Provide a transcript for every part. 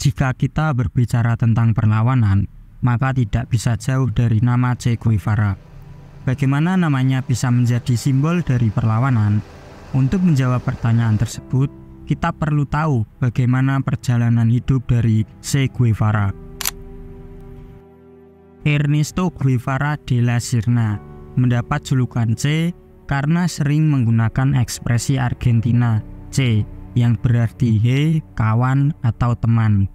Jika kita berbicara tentang perlawanan, maka tidak bisa jauh dari nama Che Guevara. Bagaimana namanya bisa menjadi simbol dari perlawanan? Untuk menjawab pertanyaan tersebut, kita perlu tahu bagaimana perjalanan hidup dari Che Guevara. Ernesto Guevara de la Serna mendapat julukan Che karena sering menggunakan ekspresi Argentina Che yang berarti he, kawan atau teman.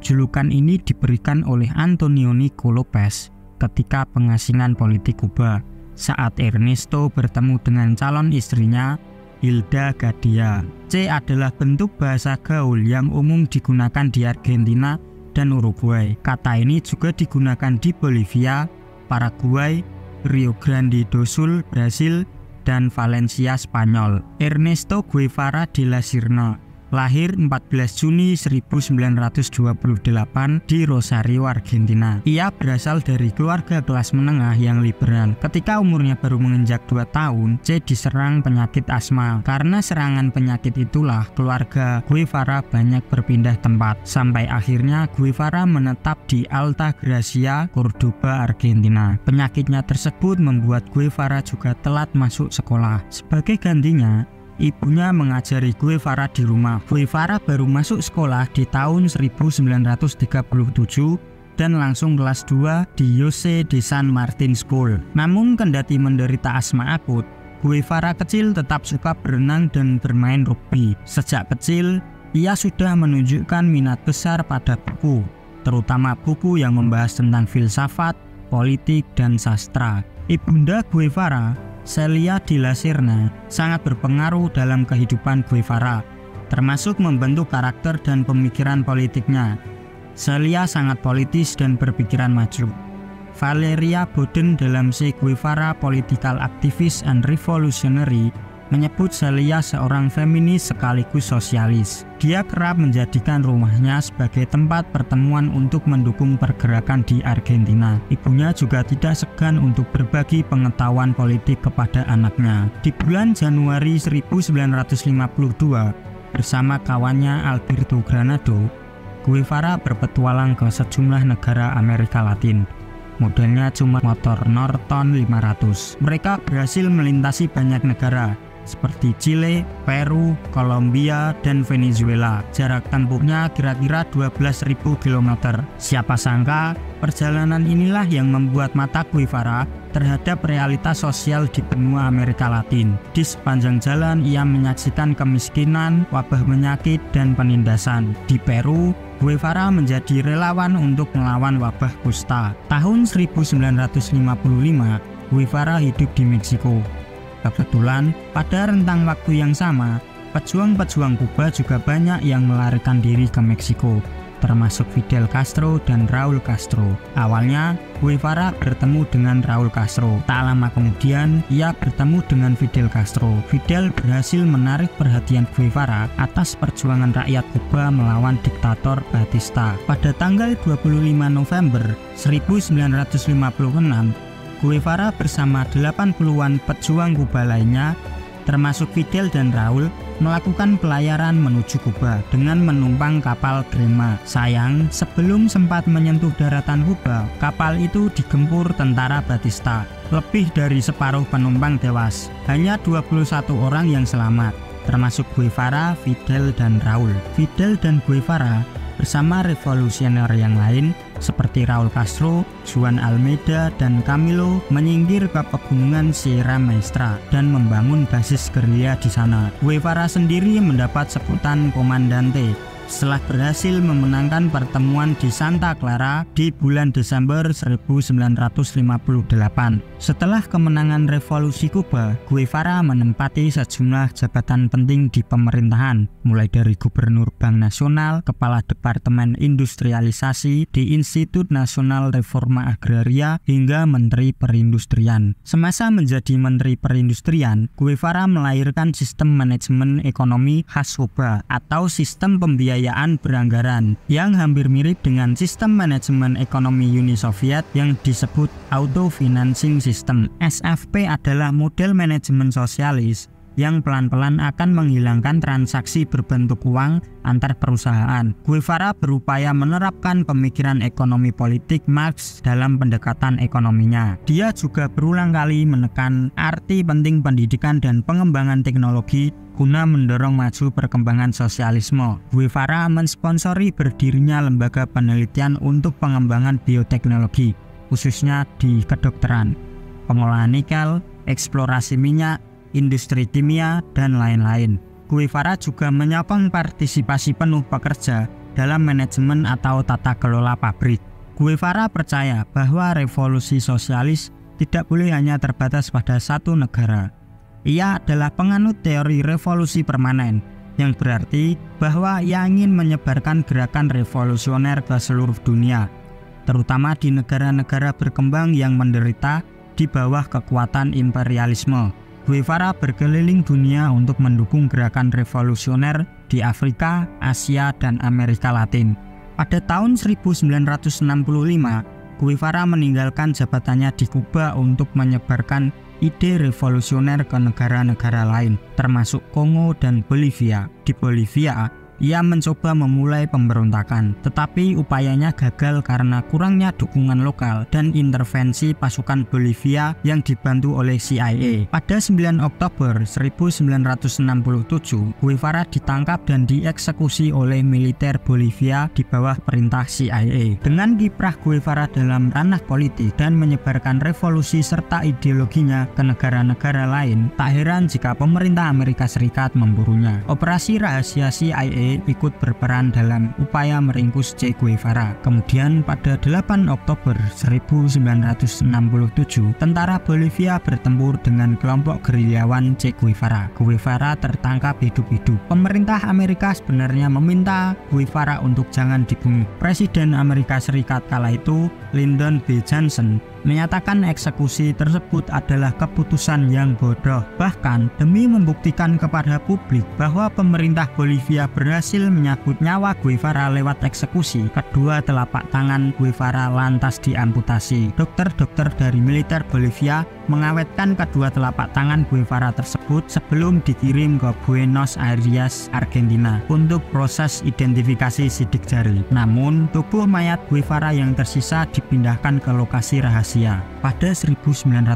Julukan ini diberikan oleh Antonio Nico Lopez ketika pengasingan politik Kuba saat Ernesto bertemu dengan calon istrinya Hilda Gadea. Che adalah bentuk bahasa gaul yang umum digunakan di Argentina dan Uruguay. Kata ini juga digunakan di Bolivia, Paraguay, Rio Grande do Sul, Brasil, dan Valencia, Spanyol. Ernesto Guevara de la Serna lahir 14 Juni 1928 di Rosario, Argentina. Ia berasal dari keluarga kelas menengah yang liberal. Ketika umurnya baru menginjak 2 tahun, Che diserang penyakit asma. Karena serangan penyakit itulah keluarga Guevara banyak berpindah tempat. Sampai akhirnya Guevara menetap di Alta Gracia, Cordoba, Argentina. Penyakitnya tersebut membuat Guevara juga telat masuk sekolah. Sebagai gantinya, ibunya mengajari Guevara di rumah. Guevara baru masuk sekolah di tahun 1937 dan langsung kelas 2 di Jose de San Martin School. Namun kendati menderita asma akut, Guevara kecil tetap suka berenang dan bermain rugby. Sejak kecil, ia sudah menunjukkan minat besar pada buku, terutama buku yang membahas tentang filsafat, politik, dan sastra. Ibunda Guevara, Celia de la Serna, sangat berpengaruh dalam kehidupan Guevara, termasuk membentuk karakter dan pemikiran politiknya. Celia sangat politis dan berpikiran maju. Valeria Boden dalam Che Guevara Political Activist and Revolutionary menyebut Celia seorang feminis sekaligus sosialis. Dia kerap menjadikan rumahnya sebagai tempat pertemuan untuk mendukung pergerakan di Argentina. Ibunya juga tidak segan untuk berbagi pengetahuan politik kepada anaknya. Di bulan Januari 1952, bersama kawannya Alberto Granado, Guevara berpetualang ke sejumlah negara Amerika Latin. Modelnya cuma motor Norton 500. Mereka berhasil melintasi banyak negara, seperti Chile, Peru, Kolombia, dan Venezuela. Jarak tempuhnya kira-kira 12.000 km. Siapa sangka, perjalanan inilah yang membuat mata Guevara terhadap realitas sosial di benua Amerika Latin. Di sepanjang jalan, ia menyaksikan kemiskinan, wabah penyakit, dan penindasan. Di Peru, Guevara menjadi relawan untuk melawan wabah kusta. Tahun 1955, Guevara hidup di Meksiko. Kebetulan, pada rentang waktu yang sama, pejuang-pejuang Kuba juga banyak yang melarikan diri ke Meksiko, termasuk Fidel Castro dan Raul Castro. Awalnya, Guevara bertemu dengan Raul Castro. Tak lama kemudian, ia bertemu dengan Fidel Castro. Fidel berhasil menarik perhatian Guevara atas perjuangan rakyat Kuba melawan diktator Batista. Pada tanggal 25 November 1956, Guevara bersama 80-an pejuang Kuba lainnya, termasuk Fidel dan Raul, melakukan pelayaran menuju Kuba dengan menumpang kapal Grema. Sayang, sebelum sempat menyentuh daratan Kuba, kapal itu digempur tentara Batista. Lebih dari separuh penumpang tewas. Hanya 21 orang yang selamat, termasuk Guevara, Fidel, dan Raul. Fidel dan Guevara bersama revolusioner yang lain seperti Raul Castro, Juan Almeida, dan Camilo menyingkir ke pegunungan Sierra Maestra dan membangun basis gerilya di sana. Guevara sendiri mendapat sebutan Komandante setelah berhasil memenangkan pertemuan di Santa Clara di bulan Desember 1958. Setelah kemenangan revolusi Kuba, Guevara menempati sejumlah jabatan penting di pemerintahan, mulai dari Gubernur Bank Nasional, Kepala Departemen Industrialisasi di Institut Nasional Reforma Agraria, hingga Menteri Perindustrian. Semasa menjadi Menteri Perindustrian, Guevara melahirkan sistem manajemen ekonomi khas Kuba atau sistem pembiayaan beranggaran yang hampir mirip dengan sistem manajemen ekonomi Uni Soviet yang disebut Auto Financing System. SFP adalah model manajemen sosialis yang pelan-pelan akan menghilangkan transaksi berbentuk uang antar perusahaan. Guevara berupaya menerapkan pemikiran ekonomi politik Marx dalam pendekatan ekonominya. Dia juga berulang kali menekan arti penting pendidikan dan pengembangan teknologi guna mendorong maju perkembangan sosialisme. Guevara mensponsori berdirinya lembaga penelitian untuk pengembangan bioteknologi, khususnya di kedokteran, pengolahan nikel, eksplorasi minyak, industri kimia, dan lain-lain. Guevara juga menyokong partisipasi penuh pekerja dalam manajemen atau tata kelola pabrik. Guevara percaya bahwa revolusi sosialis tidak boleh hanya terbatas pada satu negara. Ia adalah penganut teori revolusi permanen, yang berarti bahwa ia ingin menyebarkan gerakan revolusioner ke seluruh dunia, terutama di negara-negara berkembang yang menderita di bawah kekuatan imperialisme. Guevara berkeliling dunia untuk mendukung gerakan revolusioner di Afrika, Asia, dan Amerika Latin. Pada tahun 1965, Guevara meninggalkan jabatannya di Kuba untuk menyebarkan ide revolusioner ke negara-negara lain, termasuk Kongo dan Bolivia. Di Bolivia, ia mencoba memulai pemberontakan, tetapi upayanya gagal karena kurangnya dukungan lokal dan intervensi pasukan Bolivia yang dibantu oleh CIA. Pada 9 Oktober 1967, Guevara ditangkap dan dieksekusi oleh militer Bolivia di bawah perintah CIA. Dengan kiprah Guevara dalam ranah politik dan menyebarkan revolusi serta ideologinya ke negara-negara lain, tak heran jika pemerintah Amerika Serikat memburunya. Operasi rahasia CIA ikut berperan dalam upaya meringkus Che Guevara. Kemudian pada 8 Oktober 1967, tentara Bolivia bertempur dengan kelompok gerilyawan Che Guevara. Guevara tertangkap hidup-hidup. Pemerintah Amerika sebenarnya meminta Guevara untuk jangan dibunuh. Presiden Amerika Serikat kala itu, Lyndon B. Johnson, menyatakan eksekusi tersebut adalah keputusan yang bodoh. Bahkan demi membuktikan kepada publik bahwa pemerintah Bolivia berhasil menyabut nyawa Guevara lewat eksekusi, kedua telapak tangan Guevara lantas diamputasi. Dokter-dokter dari militer Bolivia mengawetkan kedua telapak tangan Guevara tersebut sebelum dikirim ke Buenos Aires, Argentina untuk proses identifikasi sidik jari. Namun, tubuh mayat Guevara yang tersisa dipindahkan ke lokasi rahasia. Pada 1995,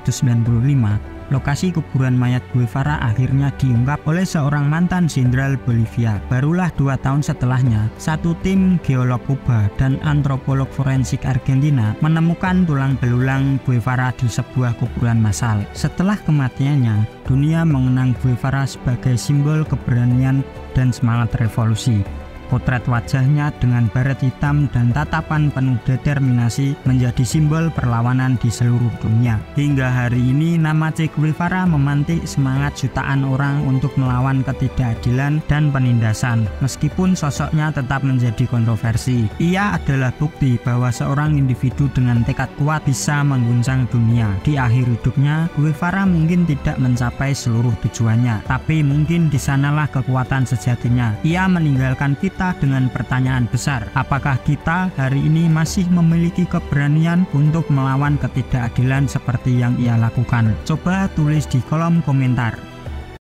lokasi kuburan mayat Guevara akhirnya diungkap oleh seorang mantan jenderal Bolivia. Barulah 2 tahun setelahnya, satu tim geolog Kuba dan antropolog forensik Argentina menemukan tulang belulang Guevara di sebuah kuburan massal. Setelah kematiannya, dunia mengenang Guevara sebagai simbol keberanian dan semangat revolusi. Potret wajahnya dengan baret hitam dan tatapan penuh determinasi menjadi simbol perlawanan di seluruh dunia. Hingga hari ini, nama Che Guevara memantik semangat jutaan orang untuk melawan ketidakadilan dan penindasan. Meskipun sosoknya tetap menjadi kontroversi, ia adalah bukti bahwa seorang individu dengan tekad kuat bisa mengguncang dunia. Di akhir hidupnya, Guevara mungkin tidak mencapai seluruh tujuannya, tapi mungkin di sanalah kekuatan sejatinya. Ia meninggalkan kita dengan pertanyaan besar, apakah kita hari ini masih memiliki keberanian untuk melawan ketidakadilan seperti yang ia lakukan? Coba tulis di kolom komentar.